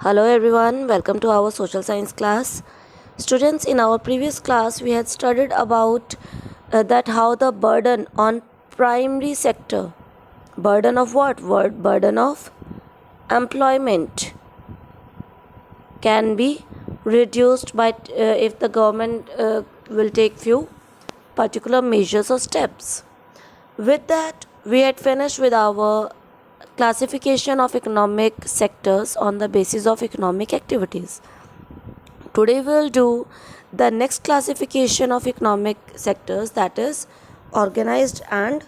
Hello everyone, welcome to our social science class. Students, in our previous class we had studied about that how the burden on primary sector, burden of what? Burden of employment can be reduced by if the government will take few particular measures or steps. With that, we had finished with our classification of economic sectors on the basis of economic activities. Today we will do the next classification of economic sectors, that is organized and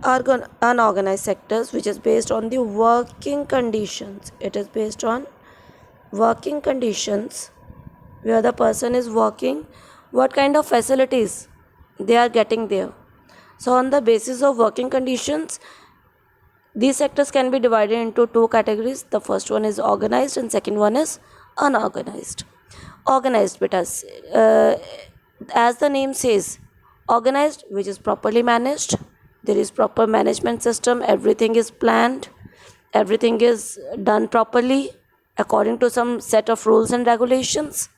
unorganized sectors, which is based on the working conditions. It is based on working conditions where the person is working, what kind of facilities they are getting there. So on the basis of working conditions, these sectors can be divided into two categories. The first one is organized and second one is unorganized. Organized, betas, as the name says, organized, which is properly managed. There is proper management system, everything is planned, everything is done properly according to some set of rules and regulations,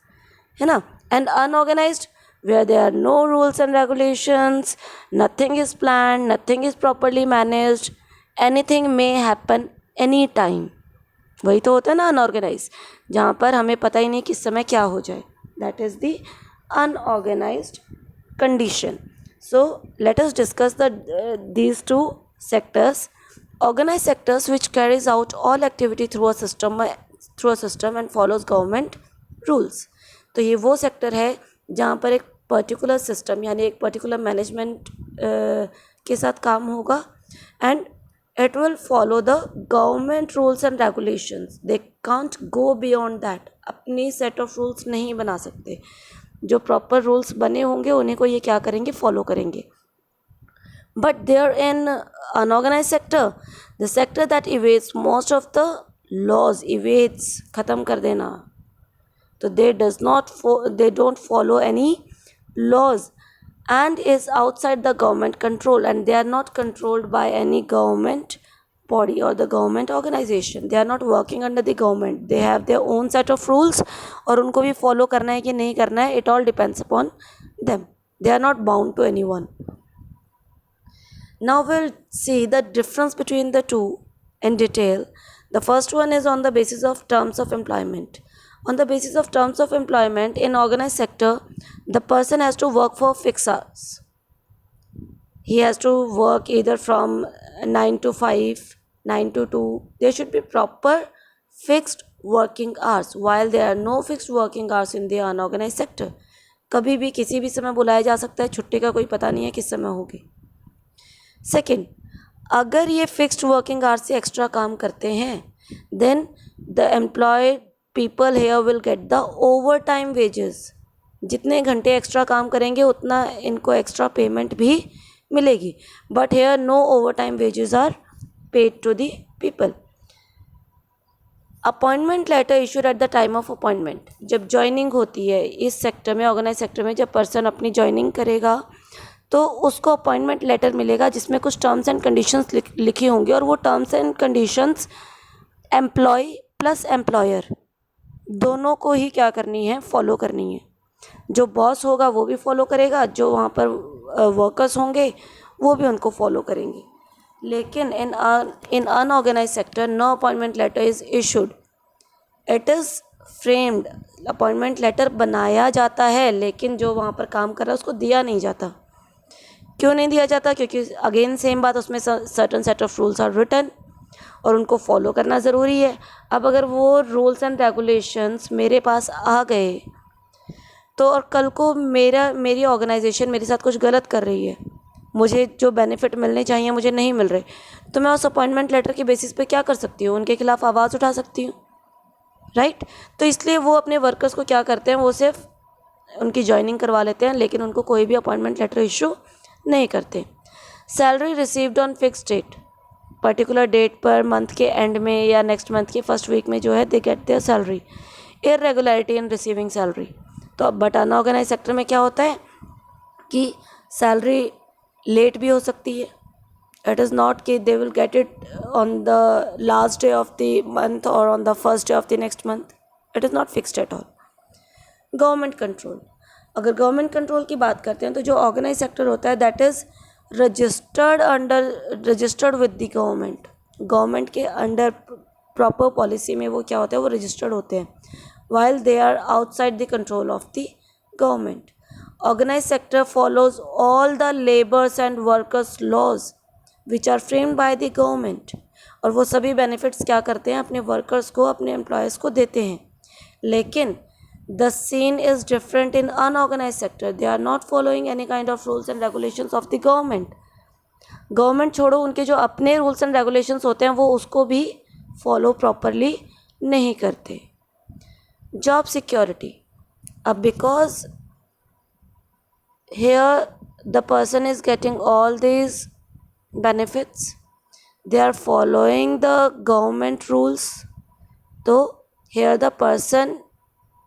है ना. And unorganized, where there are no rules and regulations, nothing is planned, nothing is properly managed, anything may happen any time. वही तो होता है ना unorganised, जहाँ पर हमें पता ही नहीं किस समय क्या हो जाए. That is the unorganised condition. So let us discuss these two sectors. Organized sectors which carries out all activity through a system and follows government rules. तो ये वो सेक्टर है जहाँ पर एक पर्टिकुलर सिस्टम यानी एक पर्टिकुलर मैनेजमेंट के साथ काम होगा and it will follow the government rules and regulations. They can't go beyond that. अपनी set of rules नहीं बना सकते. जो proper rules बने होंगे उन्हीं को ये क्या करेंगे, follow करेंगे. But there in unorganized sector, the sector that evades most of the laws, evades, ख़त्म कर देना. तो they don't follow any laws and is outside the government control, and they are not controlled by any government body or the government organization. They are not working under the government. They have their own set of rules और उनको भी follow करना है कि नहीं करना है, it all depends upon them. They are not bound to anyone. Now we'll see the difference between the two in detail. The first one is on the basis of terms of employment. On the basis of terms of employment in organized sector, the person has to work for fixed hours. He has to work either from 9 to 5, 9 to 2. There should be proper fixed working hours, while there are no fixed working hours in the unorganized sector. कभी भी किसी भी समय बुलाया जा सकता है, छुट्टी का कोई पता नहीं है किस समय होगी. सेकेंड, अगर ये फिक्स्ड वर्किंग आवर्स से एक्स्ट्रा काम करते हैं, then the employed people here will get the overtime wages. जितने घंटे एक्स्ट्रा काम करेंगे उतना इनको एक्स्ट्रा पेमेंट भी मिलेगी. But here no overtime wages are paid to the people. Appointment letter issued at the time of appointment. जब joining होती है इस सेक्टर में, ऑर्गेनाइज सेक्टर में, जब पर्सन अपनी ज्वाइनिंग करेगा तो उसको अपॉइंटमेंट लेटर मिलेगा जिसमें कुछ टर्म्स एंड कंडीशंस लिखी होंगी, और वो terms and conditions employ plus employer दोनों को ही क्या करनी है, फॉलो करनी है. जो बॉस होगा वो भी फॉलो करेगा, जो वहाँ पर वर्कर्स होंगे वो भी उनको फॉलो करेंगे. लेकिन in unorganise sector no appointment letter is issued. It is framed. Appointment letter बनाया जाता है लेकिन जो वहाँ पर काम कर रहा है उसको दिया नहीं जाता. क्यों नहीं दिया जाता? क्योंकि अगेन सेम बात, उसमें certain set of rules are written और उनको फॉलो करना ज़रूरी है. अब अगर वो रूल्स एंड रेगुलेशंस मेरे पास आ गए तो और कल को मेरी ऑर्गेनाइजेशन मेरे साथ कुछ गलत कर रही है, मुझे जो बेनिफिट मिलने चाहिए मुझे नहीं मिल रहे, तो मैं उस अपॉइंटमेंट लेटर के बेसिस पे क्या कर सकती हूँ, उनके खिलाफ आवाज़ उठा सकती हूँ, राइट. तो इसलिए वो अपने वर्कर्स को क्या करते हैं, वो सिर्फ उनकी ज्वाइनिंग करवा लेते हैं लेकिन उनको कोई भी अपॉइंटमेंट लेटर इशू नहीं करते. Salary received on fixed date. Particular date पर मंथ के एंड में या नेक्स्ट मंथ के फर्स्ट वीक में जो है they get their salary. Irregularity in receiving salary. तो अब बट अनऑर्गेनाइज सेक्टर में क्या होता है कि सैलरी लेट भी हो सकती है. इट इज़ नॉट कि they will get it on the last day of the month और on the first day of the next month. It is not fixed at all. Government control. अगर government control की बात करते हैं तो जो organise sector होता है that is registered with the government. Government के अंडर प्रॉपर पॉलिसी में वो क्या होता है, वो रजिस्टर्ड होते हैं, while they are outside the control of the government. Organized sector follows all the laborers and workers laws which are framed by the government. और वो सभी बेनिफिट्स क्या करते हैं, अपने वर्कर्स को, अपने एम्प्लॉयज़ को देते हैं. लेकिन the scene is different in unorganized sector. They are not following any kind of rules and regulations of the government. Government छोड़ो, उनके जो अपने रूल्स एंड रेगुलेशंस होते हैं वो उसको भी फॉलो प्रॉपरली नहीं करते. Job security. अब because here the person is getting all these benefits, they are following the government rules, तो here the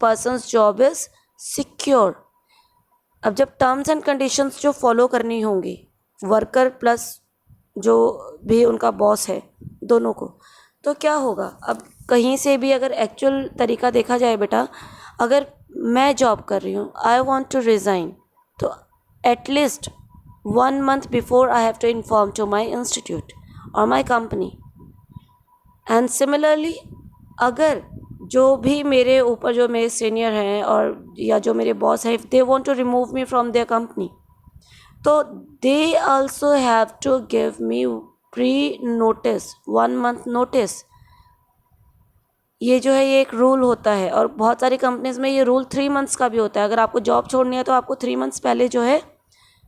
person's job is secure. अब जब टर्म्स एंड कंडीशंस जो फॉलो करनी होंगी वर्कर प्लस जो भी उनका बॉस है दोनों को, तो क्या होगा. अब कहीं से भी अगर एक्चुअल तरीका देखा जाए बेटा, अगर मैं जॉब कर रही हूँ, आई वॉन्ट टू रिज़ाइन, तो at least 1 month before I have to inform to my institute और माई कंपनी. एंड सिमिलरली अगर जो भी मेरे ऊपर जो मेरे सीनियर हैं और या जो मेरे बॉस हैं, if they want to remove me from their company, तो they also have to give me pre notice, 1 month notice. ये जो है ये एक रूल होता है और बहुत सारी कंपनीज़ में ये रूल 3 months का भी होता है. अगर आपको जॉब छोड़नी है तो आपको 3 months पहले जो है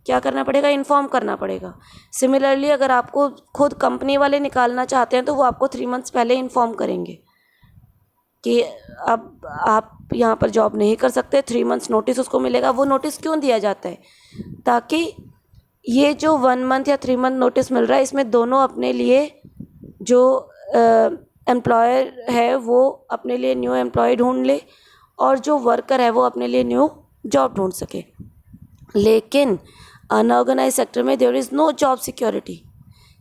क्या करना पड़ेगा, इन्फॉर्म करना पड़ेगा. सिमिलरली अगर आपको खुद कंपनी वाले निकालना चाहते हैं तो वो आपको 3 months पहले इन्फॉर्म करेंगे कि अब आप यहाँ पर जॉब नहीं कर सकते. 3 months नोटिस उसको मिलेगा. वो नोटिस क्यों दिया जाता है, ताकि ये जो 1 month या 3 month नोटिस मिल रहा है इसमें दोनों अपने लिए जो एम्प्लॉयर है वो अपने लिए न्यू एम्प्लॉय ढूंढ ले और जो वर्कर है वो अपने लिए न्यू जॉब ढूंढ सके. लेकिन अनऑर्गेनाइज सेक्टर में there is no job security.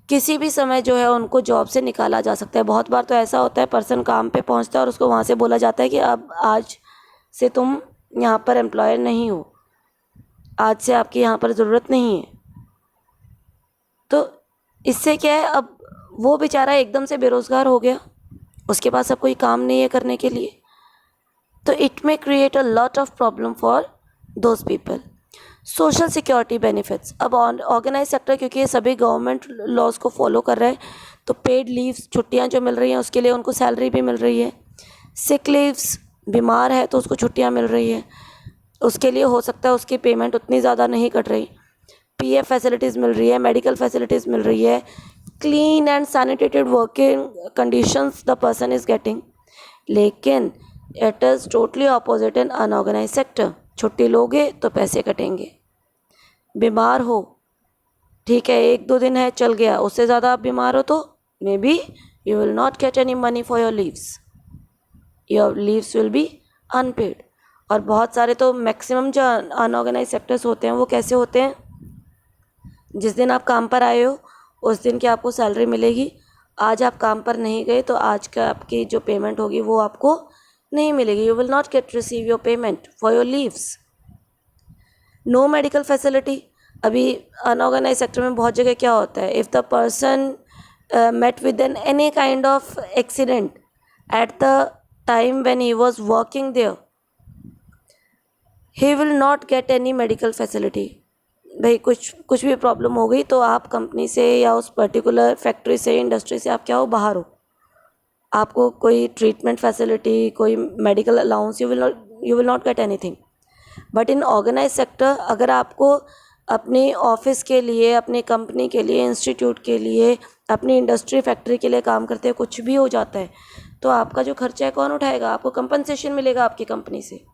किसी भी समय जो है उनको जॉब से निकाला जा सकता है. बहुत बार तो ऐसा होता है पर्सन काम पे पहुंचता है और उसको वहाँ से बोला जाता है कि अब आज से तुम यहाँ पर एम्प्लॉयर नहीं हो, आज से आपकी यहाँ पर ज़रूरत नहीं है. तो इससे क्या है, अब वो बेचारा एकदम से बेरोज़गार हो गया, उसके पास अब कोई काम नहीं है करने के लिए. तो it may create a lot of problem for those people. Social security benefits. अब ऑर्गेनाइज सेक्टर क्योंकि ये सभी गवर्नमेंट लॉज को फॉलो कर रहे हैं, तो पेड लीव्स, छुट्टियां जो मिल रही हैं उसके लिए उनको सैलरी भी मिल रही है. सिक लीव्स, बीमार है तो उसको छुट्टियां मिल रही है, उसके लिए हो सकता है उसकी पेमेंट उतनी ज़्यादा नहीं कट रही. पीएफ फैसिलिटीज़ मिल रही है, मेडिकल फैसिलिटीज़ मिल रही है, clean and sanitated working conditions the person is getting. लेकिन it is totally opposite in unorganise sector. छुट्टी लोगे तो पैसे कटेंगे. बीमार हो, ठीक है 1-2 दिन है चल गया, उससे ज़्यादा आप बीमार हो तो maybe you will not get any money for your leaves. Your leaves will be unpaid. और बहुत सारे तो मैक्सिमम जो अनऑर्गेनाइज सेक्टर्स होते हैं वो कैसे होते हैं, जिस दिन आप काम पर आए हो उस दिन की आपको सैलरी मिलेगी. आज आप काम पर नहीं गए तो आज का आपकी जो पेमेंट होगी वो आपको नहीं मिलेगी. You will not get receive your payment for your leaves. No medical facility. अभी अनऑर्गेनाइज सेक्टर में बहुत जगह क्या होता है, if the person met with an any kind of accident at the time when he was working there, he will not get any medical facility. भाई कुछ भी प्रॉब्लम हो गई तो आप कंपनी से या उस पर्टिकुलर फैक्ट्री से, इंडस्ट्री से आप क्या हो, बाहर हो, आपको कोई ट्रीटमेंट फैसिलिटी, कोई medical allowance, you will not get anything. But in organise sector अगर आपको अपनी ऑफिस के लिए, अपनी कंपनी के लिए, इंस्टीट्यूट के लिए, अपनी इंडस्ट्री फैक्ट्री के लिए काम करते हैं, कुछ भी हो जाता है तो आपका जो खर्चा है कौन उठाएगा, आपको कंपनसेशन मिलेगा आपकी कंपनी से.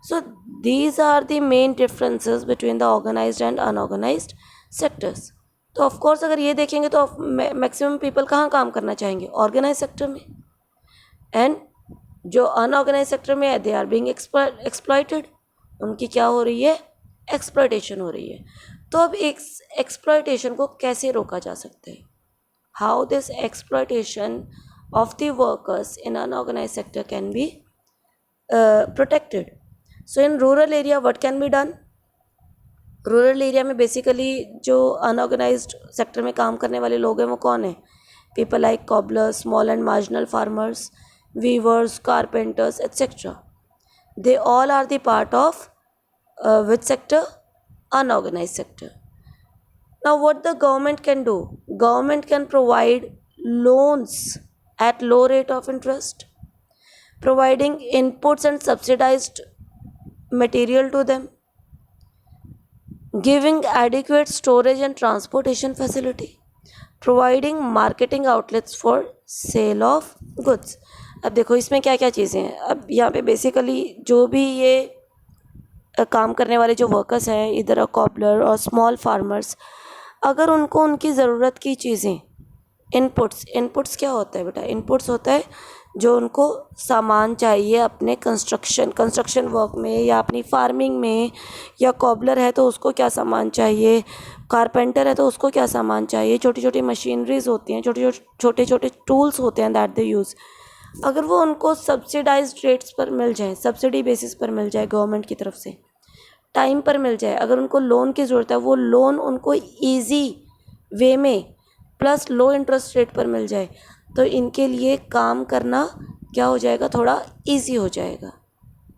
So these are the main differences between the organized and unorganized sectors. तो ऑफ कोर्स अगर ये देखेंगे तो मैक्सिमम पीपल कहाँ काम करना चाहेंगे, ऑर्गेनाइज सेक्टर में. एंड जो अनऑर्गेनाइज सेक्टर में है दे आर बीइंग एक्सप्लॉइटेड. उनकी क्या हो रही है, एक्सप्लॉइटेशन हो रही है. तो अब एक्सप्लॉइटेशन को कैसे रोका जा सकता है, how this exploitation of the workers in unorganise sector can be protected. So in rural area what can be done? Rural area में बेसिकली जो अनऑर्गेनाइज्ड सेक्टर में काम करने वाले लोग हैं वो कौन है? People like cobblers, small and marginal farmers, weavers, carpenters etcetera. They all are the part of which sector? Unorganized sector. Now what the government can do? Government can provide loans at low rate of interest, providing inputs and subsidized material to them, giving adequate storage and transportation facility, providing marketing outlets for sale of goods. अब देखो इसमें क्या क्या चीज़ें हैं. अब यहाँ पे बेसिकली जो भी ये काम करने वाले जो वर्कर्स हैं, इधर अ कॉबलर और स्मॉल फार्मर्स, अगर उनको उनकी ज़रूरत की चीज़ें, इनपुट्स क्या होता है बेटा? इनपुट्स होता है जो उनको सामान चाहिए अपने कंस्ट्रक्शन वर्क में या अपनी फार्मिंग में, या कॉबलर है तो उसको क्या सामान चाहिए, कारपेंटर है तो उसको क्या सामान चाहिए, छोटी छोटी मशीनरीज होती हैं, छोटे छोटे टूल्स होते हैं दैट दे यूज़. अगर वो उनको सब्सिडाइज्ड रेट्स पर मिल जाए, सब्सिडी बेसिस पर मिल जाए, गवर्नमेंट की तरफ से टाइम पर मिल जाए, अगर उनको लोन की ज़रूरत है वो लोन उनको ईजी वे में प्लस लो इंटरेस्ट रेट पर मिल जाए, तो इनके लिए काम करना क्या हो जाएगा? थोड़ा ईजी हो जाएगा.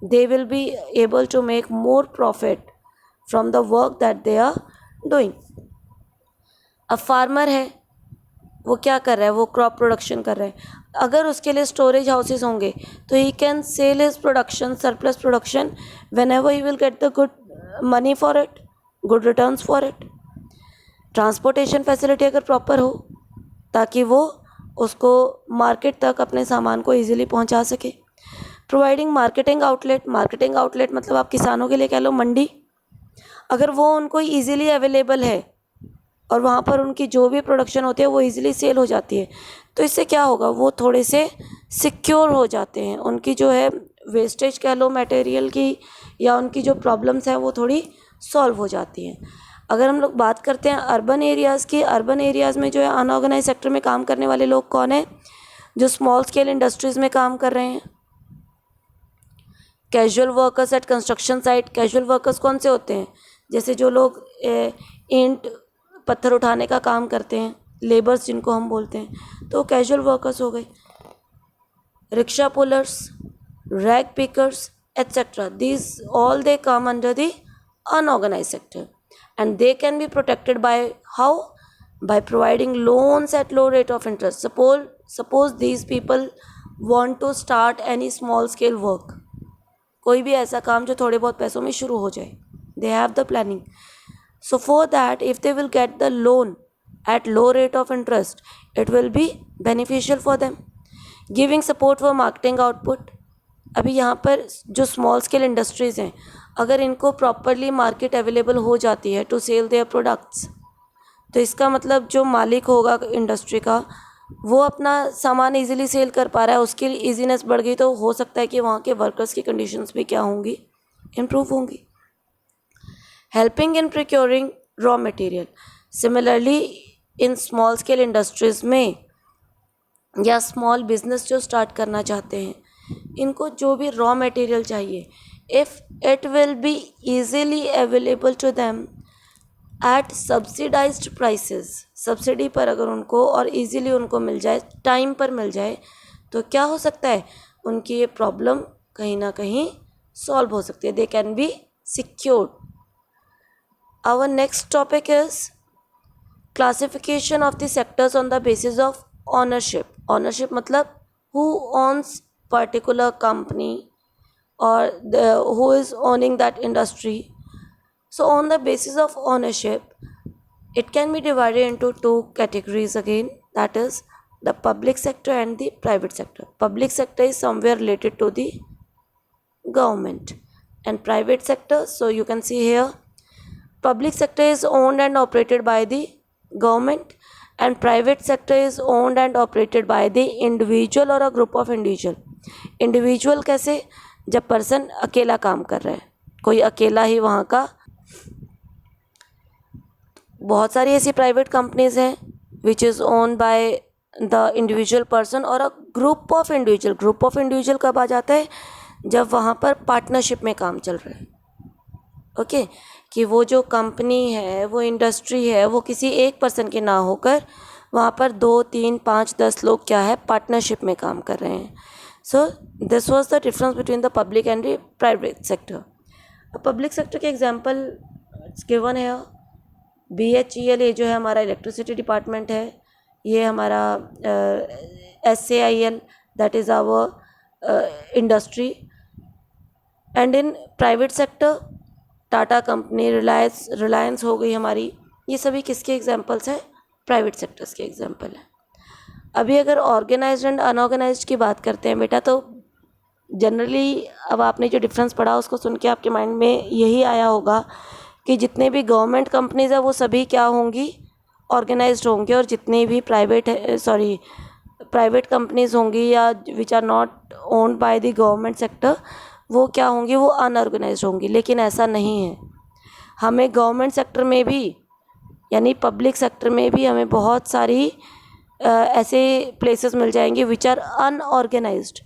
They will be able to make more profit from the work that they are doing. अब फार्मर है, वो क्या कर रहा है? वो क्रॉप प्रोडक्शन कर रहा है. अगर उसके लिए स्टोरेज हाउसेस होंगे तो he can sell his production, surplus production, when ever he will get the good money for it, good returns for it. Transportation facility अगर प्रॉपर हो ताकि वो उसको मार्केट तक अपने सामान को ईजिली पहुंचा सके. प्रोवाइडिंग मार्केटिंग आउटलेट मतलब आप किसानों के लिए कह लो मंडी, अगर वो उनको ईजिली अवेलेबल है और वहाँ पर उनकी जो भी प्रोडक्शन होती है वो ईजिली सेल हो जाती है, तो इससे क्या होगा? वो थोड़े से सिक्योर हो जाते हैं. उनकी जो है वेस्टेज कह लो मटेरियल की, या उनकी जो प्रॉब्लम्स हैं वो थोड़ी सॉल्व हो जाती हैं. अगर हम लोग बात करते हैं अर्बन एरियाज़ की, अर्बन एरियाज़ में जो है अनऑर्गेनाइज सेक्टर में काम करने वाले लोग कौन हैं? जो स्मॉल स्केल इंडस्ट्रीज़ में काम कर रहे हैं. Casual workers at construction site. Casual workers कौन से होते हैं? जैसे जो लोग ईंट पत्थर उठाने का काम करते हैं, लेबर्स जिनको हम बोलते हैं, तो कैजुअल वर्कर्स हो गए. Rickshaw pullers, rag pickers etcetera, these all they come under the unorganise sector. And they can be protected by how? By providing loans at low rate of interest. Suppose these people want to start any small scale work, कोई भी ऐसा काम जो थोड़े बहुत पैसों में शुरू हो जाए. They have the planning. So for that, if they will get the loan at low rate of interest, it will be beneficial for them. Giving support for marketing output. अभी यहाँ पर जो स्मॉल स्केल इंडस्ट्रीज़ हैं, अगर इनको properly market available हो जाती है टू सेल देयर प्रोडक्ट्स, तो इसका मतलब जो मालिक होगा इंडस्ट्री का, वो अपना सामान इजीली सेल कर पा रहा है, उसकी इजीनेस बढ़ गई, तो हो सकता है कि वहाँ के वर्कर्स की कंडीशंस भी क्या होंगी? इम्प्रूव होंगी. Helping in procuring raw material. Similarly in small scale industries में या स्मॉल बिजनेस जो स्टार्ट करना चाहते हैं, इनको जो भी रॉ मटेरियल चाहिए, if it will be easily available to them at subsidized prices, subsidy पर अगर उनको और इजीली उनको मिल जाए, टाइम पर मिल जाए, तो क्या हो सकता है? उनकी ये प्रॉब्लम कहीं ना कहीं सॉल्व हो सकती है. They can be secured. Our next topic is classification of the sectors on the basis of ownership. Ownership मतलब who owns particular company or who is owning that industry. So on the basis of ownership, it can be divided into two categories again, that is the public sector and the private sector. Public sector is somewhere related to the government, and private sector, so you can see here, public sector is owned and operated by the government, and private sector is owned and operated by the individual or a group of individual. Individual कैसे? जब person अकेला काम कर रहा है, कोई अकेला ही वहाँ का. बहुत सारी ऐसी प्राइवेट कंपनीज हैं which is own by the individual person और a group of individual. Group of individual कब आ जाता है? जब वहाँ पर पार्टनरशिप में काम चल रहा है। ओके, कि वो जो कंपनी है, वो इंडस्ट्री है, वो किसी एक पर्सन के ना होकर वहाँ पर 2, 3, 5, 10 लोग क्या है, पार्टनरशिप में काम कर रहे हैं। So this was the difference between the public and the private sector. Public sector के एग्जांपल गिवन है BHEL, ये जो है हमारा इलेक्ट्रिसिटी डिपार्टमेंट है, ये हमारा SAIL, that is our industry. And in private sector Tata company, Reliance हो गई हमारी, ये सभी किसके एग्जांपल्स हैं, प्राइवेट सेक्टर्स के एग्जांपल हैं। अभी अगर ऑर्गेनाइज्ड एंड अनऑर्गेनाइज्ड की बात करते हैं बेटा, तो जनरली अब आपने जो डिफरेंस पढ़ा उसको सुन के आपके माइंड में यही आया होगा कि जितने भी गवर्नमेंट कंपनीज है वो सभी क्या होंगी, ऑर्गेनाइज्ड होंगे, और जितनी भी प्राइवेट कंपनीज होंगी या which are not owned by the government sector, वो क्या होंगी, वो अनऑर्गेनाइज्ड होंगी। लेकिन ऐसा नहीं है, हमें गवर्नमेंट सेक्टर में भी यानी पब्लिक सेक्टर में भी हमें बहुत सारी ऐसे प्लेसेस मिल जाएंगे which are unorganised,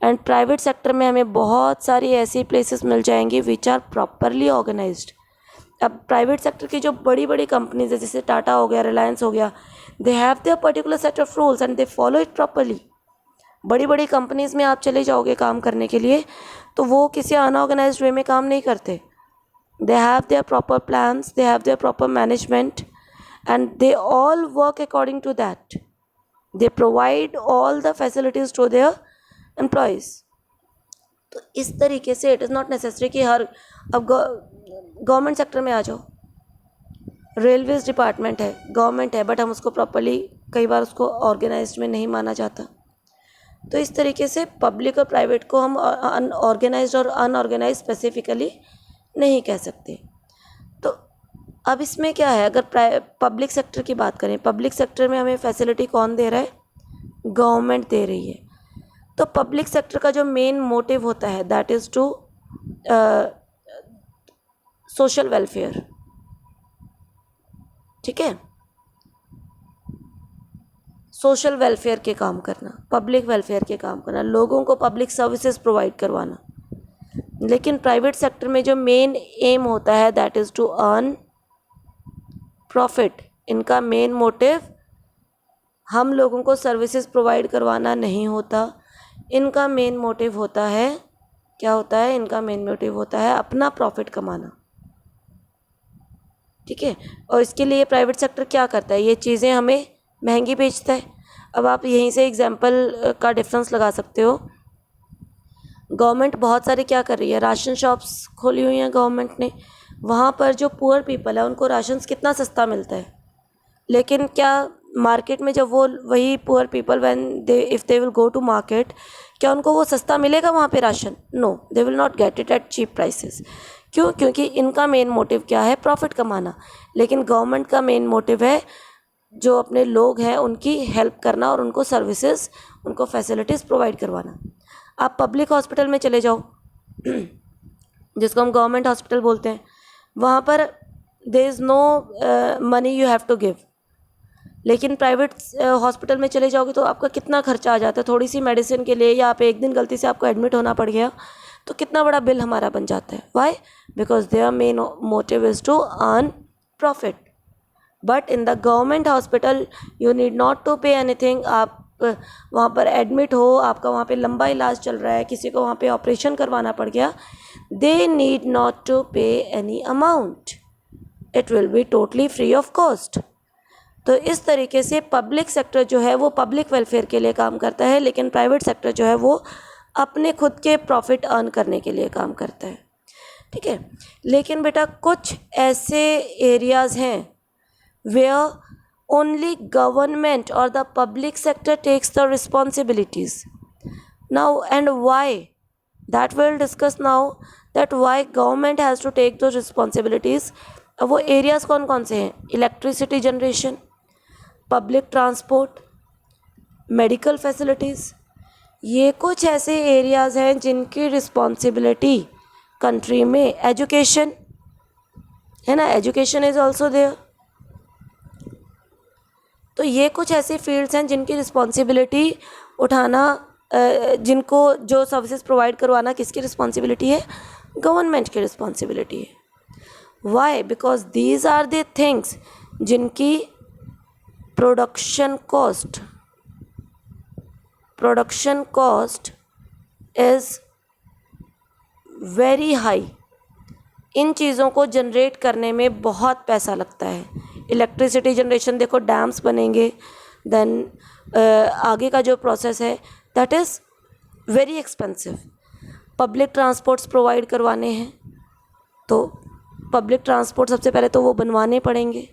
and private sector में हमें बहुत सारी ऐसी प्लेसेस मिल जाएंगी विच आर प्रॉपरली ऑर्गेनाइज्ड। अब प्राइवेट सेक्टर की जो बड़ी बड़ी कंपनीज है, जैसे टाटा हो गया, रिलायंस हो गया, दे have there particular set of rules and they follow it properly. बड़ी बड़ी कंपनीज में आप चले जाओगे काम करने के लिए, तो वो किसी अनऑर्गेनाइज्ड वे में काम नहीं करते। They have their proper plans, they have their proper management, and they all work according to that. They provide all the facilities to their employees. तो इस तरीके से इट इज़ नॉट नेसेसरी कि हर, अब गवर्नमेंट सेक्टर में आ जाओ, railways department है, government है, बट हम उसको प्रॉपरली कई बार उसको ऑर्गेनाइज्ड में नहीं माना जाता। तो इस तरीके से पब्लिक और प्राइवेट को हम ऑर्गेनाइज्ड और अनऑर्गेनाइज्ड स्पेसिफिकली नहीं कह सकते। तो अब इसमें क्या है, अगर पब्लिक सेक्टर की बात करें, पब्लिक सेक्टर में हमें फैसिलिटी कौन दे रहा है, गवर्नमेंट दे रही है। तो पब्लिक सेक्टर का जो मेन मोटिव होता है that is to social welfare. ठीक है, सोशल वेलफेयर के काम करना, पब्लिक वेलफेयर के काम करना, लोगों को पब्लिक सर्विसेज प्रोवाइड करवाना। लेकिन प्राइवेट सेक्टर में जो मेन एम होता है that is to earn profit. इनका मेन मोटिव हम लोगों को सर्विसेज प्रोवाइड करवाना नहीं होता, इनका मेन मोटिव होता है, क्या होता है, इनका मेन मोटिव होता है अपना प्रॉफिट कमाना। ठीक है, और इसके लिए प्राइवेट सेक्टर क्या करता है, ये चीज़ें हमें महंगी बेचता है। अब आप यहीं से एग्जांपल का डिफरेंस लगा सकते हो। गवर्नमेंट बहुत सारे क्या कर रही है, राशन शॉप्स खोली हुई हैं गवर्नमेंट ने, वहाँ पर जो पुअर पीपल है उनको राशन कितना सस्ता मिलता है। लेकिन क्या मार्केट में जब वो वही poor people if they will go to market, क्या उनको वो सस्ता मिलेगा वहाँ पे ration? No, they will not get it at cheap prices. क्यों? क्योंकि इनका मेन मोटिव क्या है, प्रॉफिट कमाना। लेकिन गवर्नमेंट का मेन मोटिव है जो अपने लोग हैं उनकी हेल्प करना और उनको सर्विसेज, उनको फैसिलिटीज़ प्रोवाइड करवाना। आप पब्लिक हॉस्पिटल में चले जाओ जिसको हम गवर्नमेंट हॉस्पिटल बोलते हैं, वहाँ पर there is no money you have to give. लेकिन प्राइवेट हॉस्पिटल में चले जाओगे तो आपका कितना खर्चा आ जाता है, थोड़ी सी मेडिसिन के लिए, या आप एक दिन गलती से आपको एडमिट होना पड़ गया तो कितना बड़ा बिल हमारा बन जाता है। Why? Because their main motive is to earn profit. But in the government hospital you need not to pay anything. आप वहाँ पर एडमिट हो, आपका वहाँ पे लंबा इलाज चल रहा है, किसी को वहाँ पे ऑपरेशन करवाना पड़ गया, दे नीड नॉट टू पे any amount, it will be totally free of cost. तो इस तरीके से पब्लिक सेक्टर जो है वो पब्लिक वेलफेयर के लिए काम करता है, लेकिन प्राइवेट सेक्टर जो है वो अपने खुद के प्रॉफिट अर्न करने के लिए काम करता है। ठीक है, लेकिन बेटा कुछ ऐसे एरियाज़ हैं वेयर ओनली गवर्नमेंट और the public sector takes the responsibilities now, and why that will discuss now, that why government has to take those responsibilities. अब वो एरियाज़ कौन कौन से हैं? Electricity generation, public transport, medical facilities. ये कुछ ऐसे एरियाज़ हैं जिनकी रिस्पॉन्सिबिलिटी कंट्री में, एजुकेशन है ना, एजुकेशन इज़ ऑल्सो देयर। तो ये कुछ ऐसे फील्ड्स हैं जिनकी रिस्पॉन्सिबिलिटी उठाना जिनको जो सर्विसेज प्रोवाइड करवाना किसकी रिस्पॉन्सिबिलिटी है? गवर्नमेंट की रिस्पॉन्सिबिलिटी है। Why? Because these are the things जिनकी production cost is very high. इन चीज़ों को जनरेट करने में बहुत पैसा लगता है। इलेक्ट्रिसिटी जनरेशन देखो, डैम्स बनेंगे, देन आगे का जो प्रोसेस है that is very expensive. Public transports provide करवाने हैं तो पब्लिक ट्रांसपोर्ट सबसे पहले तो वो बनवाने पड़ेंगे,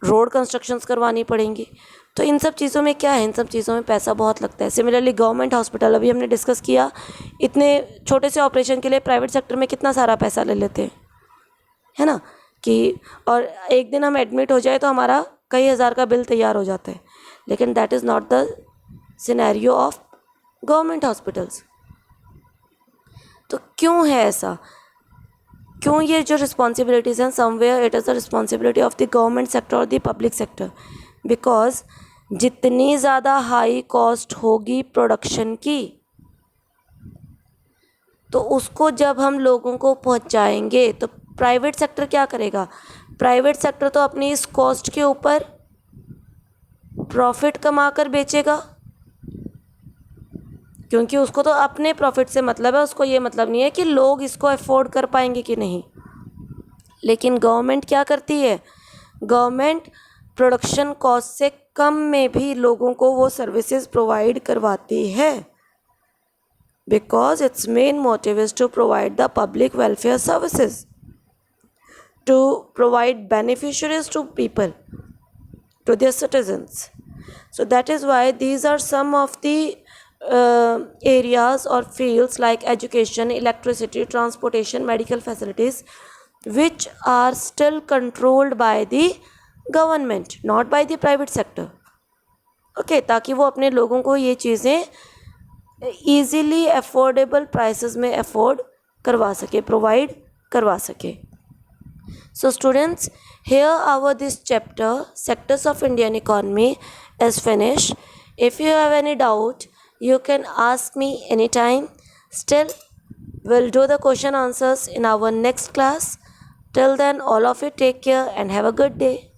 रोड कंस्ट्रक्शंस करवानी पड़ेंगी। तो इन सब चीज़ों में क्या है, इन सब चीज़ों में पैसा बहुत लगता है। सिमिलरली गवर्नमेंट हॉस्पिटल, अभी हमने डिस्कस किया, इतने छोटे से ऑपरेशन के लिए प्राइवेट सेक्टर में कितना सारा पैसा ले लेते हैं, है ना, कि और एक दिन हम एडमिट हो जाए तो हमारा कई हज़ार का बिल तैयार हो जाता है। लेकिन that is not the scenario of government hospitals. तो क्यों है ऐसा? क्यों ये जो रिस्पॉन्सिबिलिटीज़ हैं, somewhere it is the responsibility of the government sector और द पब्लिक सेक्टर। बिकॉज जितनी ज़्यादा हाई कॉस्ट होगी प्रोडक्शन की, तो उसको जब हम लोगों को पहुंचाएंगे तो प्राइवेट सेक्टर क्या करेगा? प्राइवेट सेक्टर तो अपनी इस कॉस्ट के ऊपर प्रॉफिट कमा कर बेचेगा, क्योंकि उसको तो अपने प्रॉफिट से मतलब है, उसको ये मतलब नहीं है कि लोग इसको अफोर्ड कर पाएंगे कि नहीं। लेकिन गवर्नमेंट क्या करती है? गवर्नमेंट प्रोडक्शन कॉस्ट से कम में भी लोगों को वो सर्विसेज प्रोवाइड करवाती है, because its main motive is to provide the public welfare services, to provide beneficiaries to people, to their citizens. So that is why these are some of the areas or fields like education, electricity, transportation, medical facilities, which are still controlled by the government, not by the private sector. Okay, ताकि वो अपने लोगों को ये चीज़ें easily affordable prices में afford करवा सके, provide करवा सके. So students, here our this chapter sectors of Indian economy is finished. If you have any doubt, you can ask me anytime. Still, we'll do the question answers in our next class. Till then, all of you take care and have a good day.